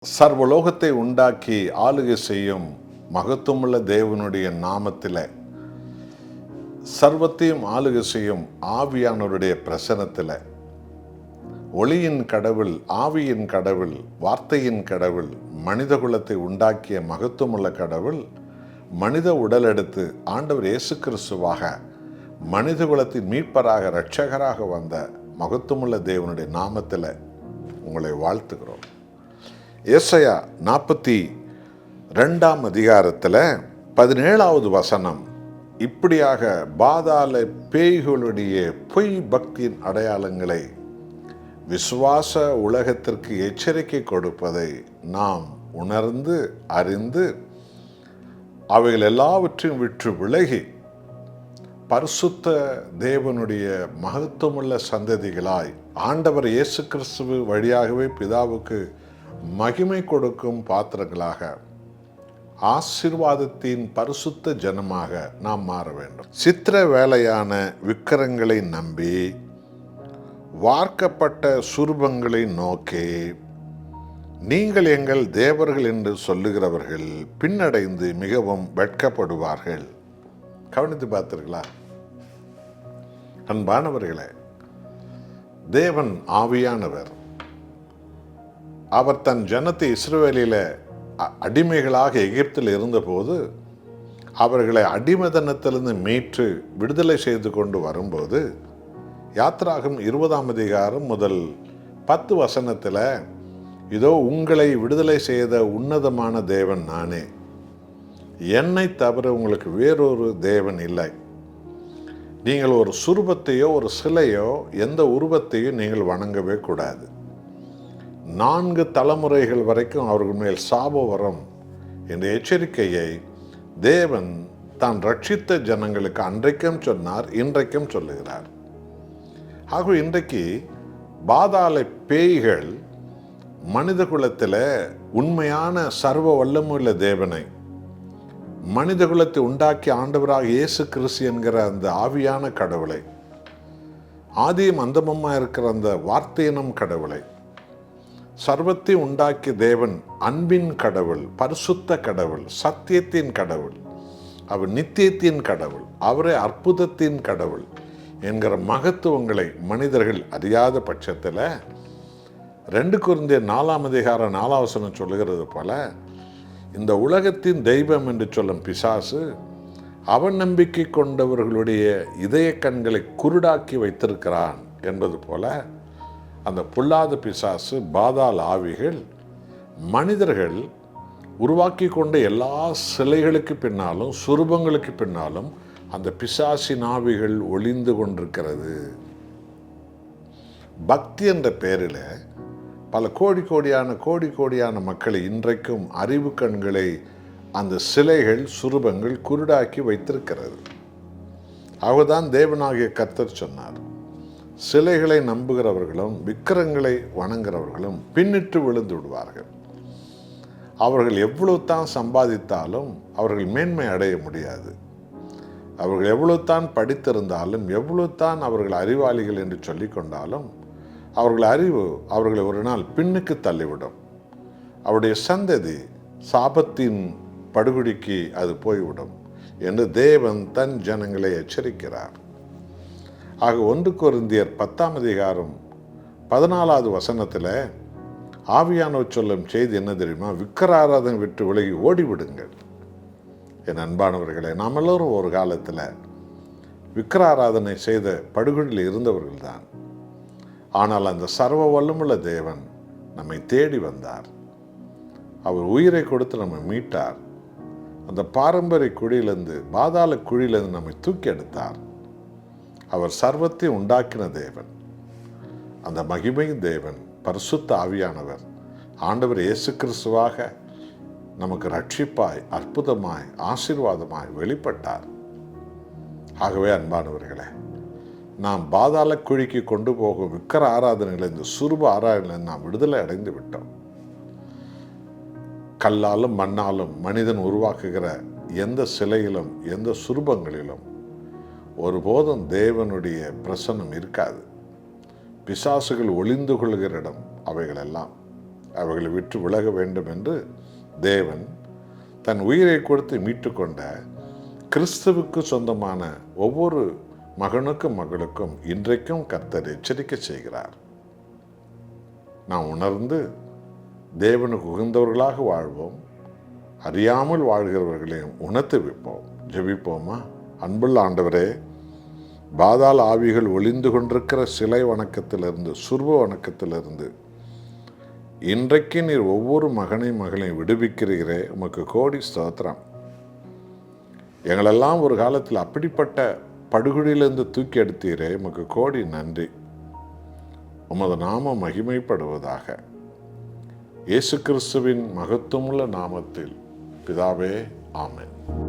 சர்வலோகத்தை உண்டாக்கி ஆளுகை செய்யும் மகத்துவமுள்ள தேவனுடைய நாமத்தில் சர்வத்தையும் ஆளுகை செய்யும் ஆவியானவருடைய பிரசனத்தில் ஒளியின் கடவுள், ஆவியின் கடவுள், வார்த்தையின் கடவுள், மனித குலத்தை உண்டாக்கிய மகத்துவமுள்ள கடவுள் மனித உடல் எடுத்து ஆண்டவர் இயேசு கிறிஸ்துவாக மனித குலத்தின் மீட்பராக இரட்சகராக வந்த மகத்துவமுள்ள தேவனுடைய நாமத்தில் உங்களை வாழ்த்துகிறோம். ஏசாயா 42 அதிகாரத்தில் 17வது வசனம் இப்படியாக பாதாள பேய்களுடைய பொய் பக்தியின் அடையாளங்களை விசுவாச உலகத்திற்கு எச்சரிக்கை கொடுப்பதை நாம் உணர்ந்து அறிந்து அவைகள் எல்லாவற்றையும் விற்று விலகி பரிசுத்த தேவனுடைய மகத்துவமுள்ள சந்ததிகளாய் ஆண்டவர் இயேசு கிறிஸ்து வழியாகவே பிதாவுக்கு மகிமை கொடுக்கும் பாத்திரங்களாக ஆசீர்வாதத்தின் பரிசுத்த ஜனமாக நாம் மாற வேண்டும். சித்திர வேலையான விக்கிரங்களை நம்பி வார்க்கப்பட்ட சுரூபங்களை நோக்கி நீங்கள் எங்கள் தேவர்கள் என்று சொல்லுகிறவர்கள் பின்னடைந்து மிகவும் வெட்கப்படுவார்கள். கவனித்து பார்த்தீர்களா அன்பானவர்களே? தேவன் ஆவியானவர். அவர் தன் ஜனத்தை இஸ்ரவேலில் அடிமைகளாக எகிப்தில் இருந்தபோது அவர்களை அடிமைத்தனத்திலிருந்து மீட்டு விடுதலை செய்து கொண்டு வரும்போது யாத்திராகம் 20ஆம் அதிகாரம் முதல் 10 வசனத்தில் இதோ உங்களை விடுதலை செய்த உன்னதமான தேவன் நானே, என்னை தவிர உங்களுக்கு வேறொரு தேவன் இல்லை. நீங்கள் ஒரு சுரூபத்தையோ ஒரு சிலையோ எந்த உருவத்தையோ நீங்கள் வணங்கவே கூடாது. 4 தலைமுறைகள் வரைக்கும் அவர்கள் மேல் சாபம் வரும் என்ற எச்சரிக்கையை தேவன் தான் ரட்சித்த ஜனங்களுக்கு அன்றைக்கும் சொன்னார், இன்றைக்கும் சொல்லுகிறார். ஆகவே இன்றைக்கு பாதாள பேய்கள் மனித குலத்தில் உண்மையான சர்வ வல்லமுள்ள தேவனை, மனித குலத்தை உண்டாக்கி ஆண்டவராக இயேசு கிறிஸ்து என்கிற அந்த ஆவியான கடவுளை, ஆதியும் அந்தமுமாக இருக்கிற அந்த வார்த்தையினம் கடவுளை, சர்வத்தை உண்டாக்கிய தேவன் அன்பின் கடவுள், பரிசுத்த கடவுள், சத்தியத்தின் கடவுள், அவர் நித்தியத்தின் கடவுள், அவரே அற்புதத்தின் கடவுள் என்கிற மகத்துவங்களை மனிதர்கள் அறியாத பட்சத்தில் 2 கொரிந்தியர் 4ஆம் அதிகாரம் 4ஆம் வசனம் சொல்லுகிறது போல இந்த உலகத்தின் தெய்வம் என்று சொல்லும் பிசாசு அவன் நம்பிக்கை கொண்டவர்களுடைய இதய கண்களை குருடாக்கி வைத்திருக்கிறான் என்பது போல அந்த பொல்லாத பிசாசு பாதாள ஆவிகள் மனிதர்கள் உருவாக்கி கொண்ட எல்லா சிலைகளுக்கு பின்னாலும் சுரூபங்களுக்கு பின்னாலும் அந்த பிசாசின் ஆவிகள் ஒளிந்து கொண்டிருக்கிறது. பக்தி என்ற பெயரில் பல கோடி கோடியான மக்களை இன்றைக்கும் அறிவு கண்களை அந்த சிலைகள் சுரூபங்கள் குருடாக்கி வைத்திருக்கிறது. அவர்தான் தேவனாகிய கர்த்தர் சொன்னார், சிலைகளை நம்புகிறவர்களும் விக்கிரங்களை வணங்குகிறவர்களும் பின்னிட்டு விழுந்து விடுவார்கள். அவர்கள் எவ்வளவு தான் சம்பாதித்தாலும் அவர்கள் மேன்மை அடைய முடியாது. அவர்கள் எவ்வளவு தான் படித்திருந்தாலும் எவ்வளவு தான் அவர்கள் அறிவாளிகள் என்று சொல்லி கொண்டாலும் அவர்கள் அறிவு அவர்களை ஒரு நாள் பின்னுக்கு தள்ளிவிடும். அவருடைய சந்ததி சாபத்தின் படுகொடிக்கு அது போய்விடும் என்று தேவன் தன் ஜனங்களை எச்சரிக்கிறார். ஆக 1 கொரிந்தியர் 10ஆம் அதிகாரம் 14வது வசனத்தில் ஆவியானவர் சொல்லும் செய்தி என்ன தெரியுமா? விக்கிராராதனை விட்டு விலகி ஓடிவிடுங்கள். என் அன்பானவர்களே, நாம் எல்லோரும் ஒரு காலத்தில் விக்கிராராதனை செய்த படுகொலியில் இருந்தவர்கள் தான். ஆனால் அந்த சர்வ வல்லமுள்ள தேவன் நம்மை தேடி வந்தார். அவர் உயிரை கொடுத்து நம்மை மீட்டார். அந்த பாரம்பரிய குழியிலிருந்து, பாதாள குழியிலிருந்து நம்மை தூக்கி எடுத்தார். அவர் சர்வத்தை உண்டாக்கின தேவன், அந்த மகிமையின் தேவன், பரிசுத்த ஆவியானவர் ஆண்டவர் இயேசு கிறிஸ்துவாக நமக்கு ரட்சிப்பாய், அற்புதமாய், ஆசீர்வாதமாய் வெளிப்பட்டார். ஆகவே அன்பானவர்களே, நாம் பாதாள குழிக்கு கொண்டு போகும் விக்கிர ஆராதனைகளிலிருந்து, சுரூப ஆராதனைகளிலிருந்து நாம் விடுதலை அடைந்து விட்டோம். கல்லாலும் மண்ணாலும் மனிதன் உருவாக்குகிற எந்த சிலையிலும் எந்த சுரூபங்களிலும் ஒருபோதும் தேவனுடைய பிரசன்னம் இருக்காது. பிசாசுகள் ஒளிந்து கொள்கிற இடம் அவைகளெல்லாம். அவர்களை விட்டு விலக வேண்டும் என்று தேவன் தன் உயிரை கொடுத்து மீட்டுக்கொண்ட கிறிஸ்துவுக்கு சொந்தமான ஒவ்வொரு மகனுக்கும் மகளுக்கும் இன்றைக்கும் கர்த்தர் எச்சரிக்கை செய்கிறார். நாம் உணர்ந்து தேவனுக்கு உகந்தவர்களாக வாழ்வோம். அறியாமல் வாழ்கிறவர்களையும் உணர்த்து வைப்போம். ஜெபிப்போமா? அன்புள்ள ஆண்டவரே, பாதாள ஆவிகள் ஒளிந்து கொண்டிருக்கிற சிலை வணக்கத்திலிருந்து, சுர்வ வணக்கத்திலிருந்து இன்றைக்கு நீர் ஒவ்வொரு மகனையும் மகளையும் விடுவிக்கிறீரே, உமக்கு கோடி ஸ்தோத்திரம். எங்களெல்லாம் ஒரு காலத்தில் அப்படிப்பட்ட படுகொலியிலிருந்து தூக்கி எடுத்தீரே, உமக்கு கோடி நன்றி. உமது நாமம் மகிமைப்படுவதாக. இயேசு கிறிஸ்துவின் மகத்துவமுள்ள நாமத்தில் பிதாவே, ஆமென்.